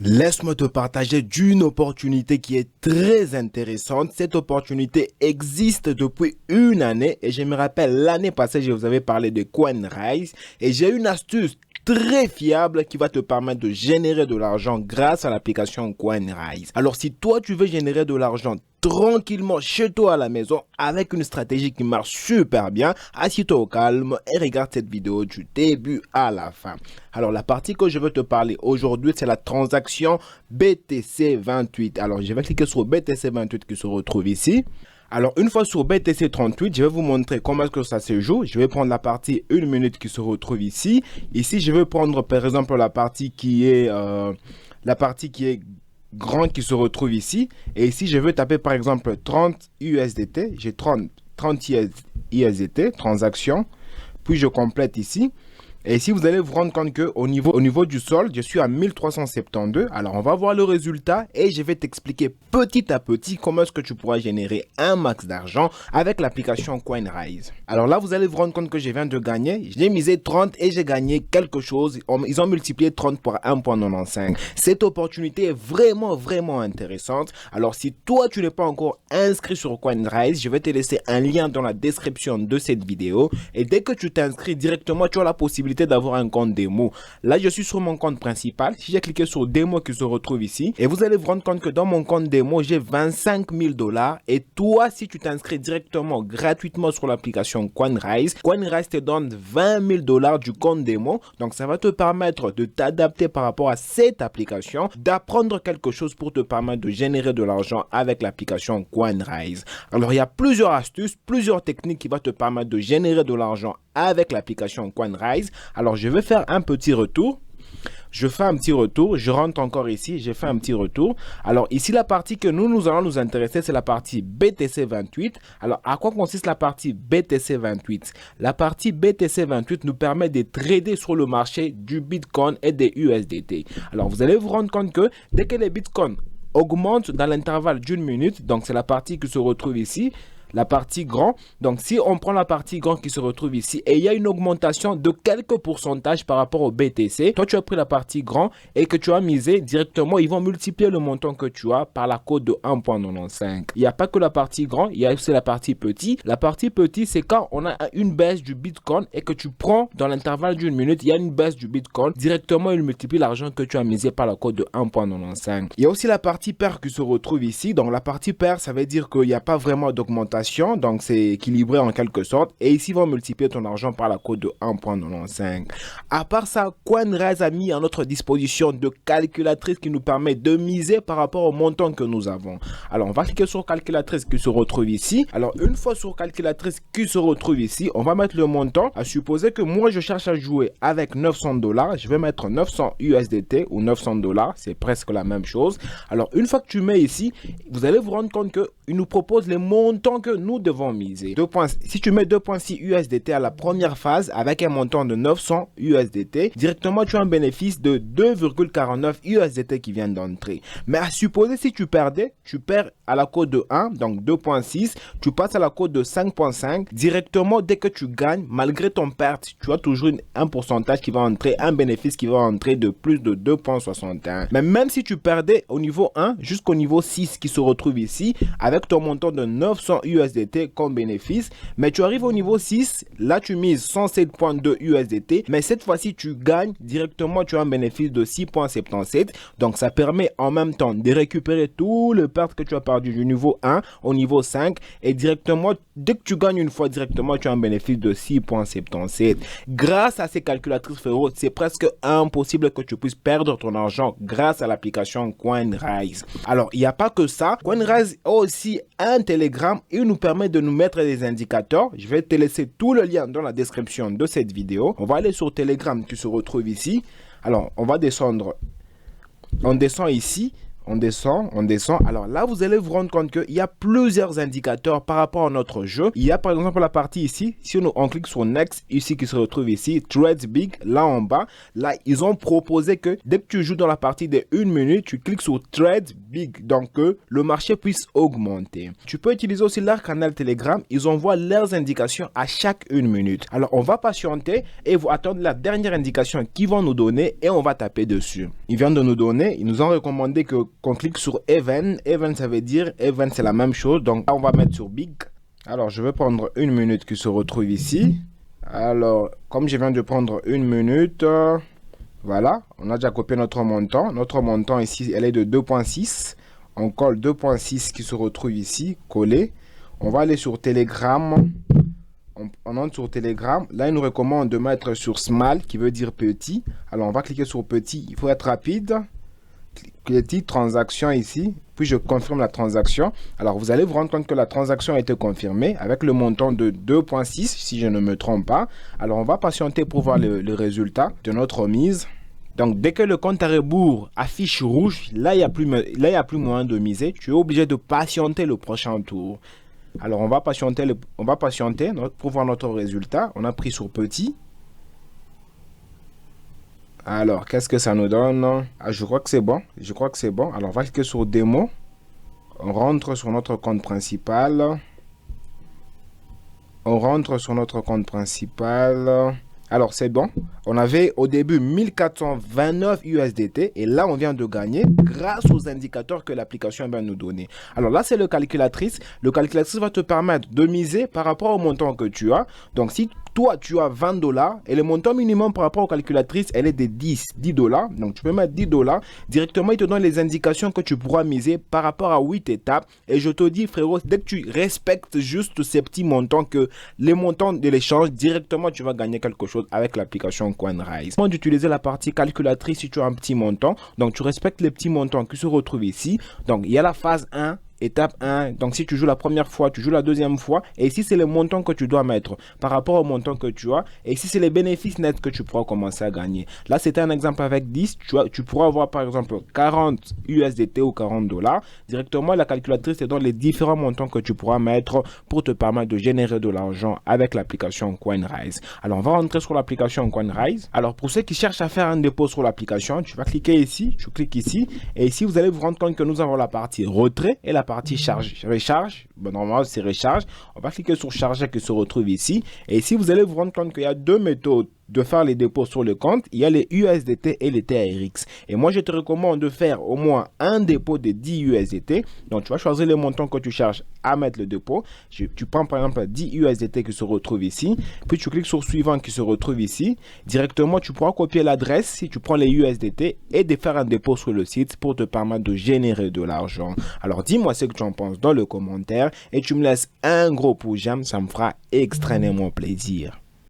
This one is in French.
Laisse-moi te partager d'une opportunité qui est très intéressante. Cette opportunité existe depuis une année et je me rappelle l'année passée, je vous avais parlé de CoinRise et j'ai une astuce très fiable qui va te permettre de générer de l'argent grâce à l'application CoinRise. Alors si toi tu veux générer de l'argent tranquillement chez toi à la maison avec une stratégie qui marche super bien, assieds-toi au calme et regarde cette vidéo du début à la fin. Alors la partie que je veux te parler aujourd'hui, c'est la transaction BTC28. Alors je vais cliquer sur BTC28 qui se retrouve ici. Alors une fois sur BTC38, je vais vous montrer comment est-ce que ça se joue. Je vais prendre la partie 1 minute qui se retrouve ici. Ici je vais prendre par exemple la partie qui est grand qui se retrouve ici. Et ici, je veux taper par exemple 30 USDT. J'ai 30 USDT, transaction. Puis je complète ici. Et ici, vous allez vous rendre compte qu'au niveau du solde, je suis à 1372. Alors, on va voir le résultat et je vais t'expliquer petit à petit comment est-ce que tu pourras générer un max d'argent avec l'application CoinRise. Alors là, vous allez vous rendre compte que je viens de gagner. J'ai misé 30 et j'ai gagné quelque chose. Ils ont multiplié 30 par 1,95. Cette opportunité est vraiment intéressante. Alors, si toi, tu n'es pas encore inscrit sur CoinRise, je vais te laisser un lien dans la description de cette vidéo. Et dès que tu t'inscris directement, tu as la possibilité d'avoir un compte démo. Là, je suis sur mon compte principal. Si j'ai cliqué sur démo qui se retrouve ici, et vous allez vous rendre compte que dans mon compte démo, j'ai 25 000 $. Et toi, si tu t'inscris directement, gratuitement sur l'application CoinRise, CoinRise te donne 20 000 $ du compte démo. Donc, ça va te permettre de t'adapter par rapport à cette application, d'apprendre quelque chose pour te permettre de générer de l'argent avec l'application CoinRise. Alors, il y a plusieurs astuces, plusieurs techniques qui vont te permettre de générer de l'argent avec l'application CoinRise. Alors, je vais faire un petit retour. Je fais un petit retour, je rentre encore ici, j'ai fait un petit retour. Alors ici, la partie que nous allons nous intéresser, c'est la partie BTC28. Alors, à quoi consiste la partie BTC28? La partie BTC28 nous permet de trader sur le marché du Bitcoin et des USDT. Alors, vous allez vous rendre compte que dès que les Bitcoins augmentent dans l'intervalle d'une minute, donc c'est la partie qui se retrouve ici, la partie grand. Donc si on prend la partie grand qui se retrouve ici et il y a une augmentation de quelques pourcentages par rapport au BTC, toi tu as pris la partie grand et que tu as misé directement, ils vont multiplier le montant que tu as par la cote de 1,95. Il n'y a pas que la partie grand, il y a aussi la partie petit. La partie petit, c'est quand on a une baisse du Bitcoin et que tu prends dans l'intervalle d'une minute, il y a une baisse du Bitcoin, directement il multiplie l'argent que tu as misé par la cote de 1,95. Il y a aussi la partie paire qui se retrouve ici. Donc la partie paire, ça veut dire qu'il n'y a pas vraiment d'augmentation. Donc c'est équilibré en quelque sorte et ici va multiplier ton argent par la cote de 1,95. À part ça, CoinRise a mis à notre disposition de calculatrice qui nous permet de miser par rapport au montant que nous avons. Alors on va cliquer sur calculatrice qui se retrouve ici. Alors une fois sur calculatrice qui se retrouve ici, on va mettre le montant. À supposer que moi je cherche à jouer avec 900 $, je vais mettre 900 USDT ou 900 $, c'est presque la même chose. Alors une fois que tu mets ici, vous allez vous rendre compte qu'il nous propose les montants que nous devons miser. Si tu mets 2,6 USDT à la première phase avec un montant de 900 USDT, directement tu as un bénéfice de 2,49 USDT qui vient d'entrer. Mais à supposer si tu perdais, tu perds à la cote de 1, donc 2,6, tu passes à la cote de 5,5. Directement, dès que tu gagnes, malgré ton perte, tu as toujours un pourcentage qui va entrer, un bénéfice qui va entrer de plus de 2,61. Mais même si tu perdais au niveau 1 jusqu'au niveau 6 qui se retrouve ici, avec ton montant de 900 USDT comme bénéfice, mais tu arrives au niveau 6, là tu mises 107,2 USDT, mais cette fois-ci tu gagnes directement, tu as un bénéfice de 6,77. Donc ça permet en même temps de récupérer tout le perte que tu as perdu du niveau 1 au niveau 5 et directement, dès que tu gagnes une fois directement, tu as un bénéfice de 6,77. Grâce à ces calculatrices frérot, c'est presque impossible que tu puisses perdre ton argent grâce à l'application CoinRise. Alors, il n'y a pas que ça. CoinRise a aussi un Telegram. Il nous permet de nous mettre des indicateurs. Je vais te laisser tout le lien dans la description de cette vidéo. On va aller sur Telegram qui se retrouve ici. Alors, on va descendre. On descend ici. on descend. Alors là, vous allez vous rendre compte qu'il y a plusieurs indicateurs par rapport à notre jeu. Il y a par exemple la partie ici, si on clique sur Next, ici qui se retrouve ici, Trades Big, là en bas. Là, ils ont proposé que dès que tu joues dans la partie de 1 minute, tu cliques sur Trades Big, donc que le marché puisse augmenter. Tu peux utiliser aussi leur canal Telegram, ils envoient leurs indications à chaque 1 minute. Alors, on va patienter et vous attendre la dernière indication qu'ils vont nous donner et on va taper dessus. Ils viennent de nous donner, ils nous ont recommandé qu'on clique sur Event. Event, ça veut dire, Event, c'est la même chose. Donc, là, on va mettre sur Big. Alors, je vais prendre 1 minute qui se retrouve ici. Alors, comme je viens de prendre 1 minute, voilà, on a déjà copié notre montant. Notre montant ici, elle est de 2.6. On colle 2.6 qui se retrouve ici, collé. On va aller sur Telegram. On entre sur Telegram. Là, il nous recommande de mettre sur Small, qui veut dire petit. Alors, on va cliquer sur petit. Il faut être rapide. Petit, transaction ici. Puis, je confirme la transaction. Alors, vous allez vous rendre compte que la transaction a été confirmée avec le montant de 2.6, si je ne me trompe pas. Alors, on va patienter pour voir le résultat de notre mise. Donc, dès que le compte à rebours affiche rouge, là, il n'y a plus moyen de miser. Tu es obligé de patienter le prochain tour. Alors, on va patienter pour voir notre résultat. On a pris sur petit. Alors, qu'est-ce que ça nous donne? Ah, je crois que c'est bon. Alors, on va cliquer sur démo. On rentre sur notre compte principal. Alors, c'est bon. On avait au début 1429 USDT et là, on vient de gagner grâce aux indicateurs que l'application va nous donner. Alors là, c'est le calculatrice. Le calculatrice va te permettre de miser par rapport au montant que tu as. Donc, si toi, tu as 20 $ et le montant minimum par rapport aux calculatrices, elle est de 10 $. Donc, tu peux mettre 10 $. Directement, il te donne les indications que tu pourras miser par rapport à 8 étapes. Et je te dis, frérot, dès que tu respectes juste ces petits montants, que les montants de l'échange, directement, tu vas gagner quelque chose avec l'application CoinRise. Comment d'utiliser la partie calculatrice si tu as un petit montant. Donc, tu respectes les petits montants qui se retrouvent ici. Donc, il y a la phase 1. Étape 1, donc si tu joues la première fois, tu joues la deuxième fois, et ici c'est le montant que tu dois mettre par rapport au montant que tu as, et ici c'est les bénéfices nets que tu pourras commencer à gagner. Là c'était un exemple avec 10, tu pourras avoir par exemple 40 USDT ou 40 $. Directement la calculatrice te donne les différents montants que tu pourras mettre pour te permettre de générer de l'argent avec l'application CoinRise. Alors on va rentrer sur l'application CoinRise. Alors pour ceux qui cherchent à faire un dépôt sur l'application, tu vas cliquer ici, tu cliques ici, et ici vous allez vous rendre compte que nous avons la partie retrait et la partie recharge. Bon, normalement c'est recharge. On va cliquer sur charger qui se retrouve ici, et ici vous allez vous rendre compte qu'il y a deux méthodes de faire les dépôts sur le compte. Il y a les USDT et les TRX. Et moi, je te recommande de faire au moins un dépôt de 10 USDT. Donc, tu vas choisir le montant que tu cherches à mettre le dépôt. Tu prends par exemple 10 USDT qui se retrouve ici. Puis, tu cliques sur suivant qui se retrouve ici. Directement, tu pourras copier l'adresse si tu prends les USDT et de faire un dépôt sur le site pour te permettre de générer de l'argent. Alors, dis-moi ce que tu en penses dans le commentaire et tu me laisses un gros pouce j'aime. Ça me fera extrêmement plaisir.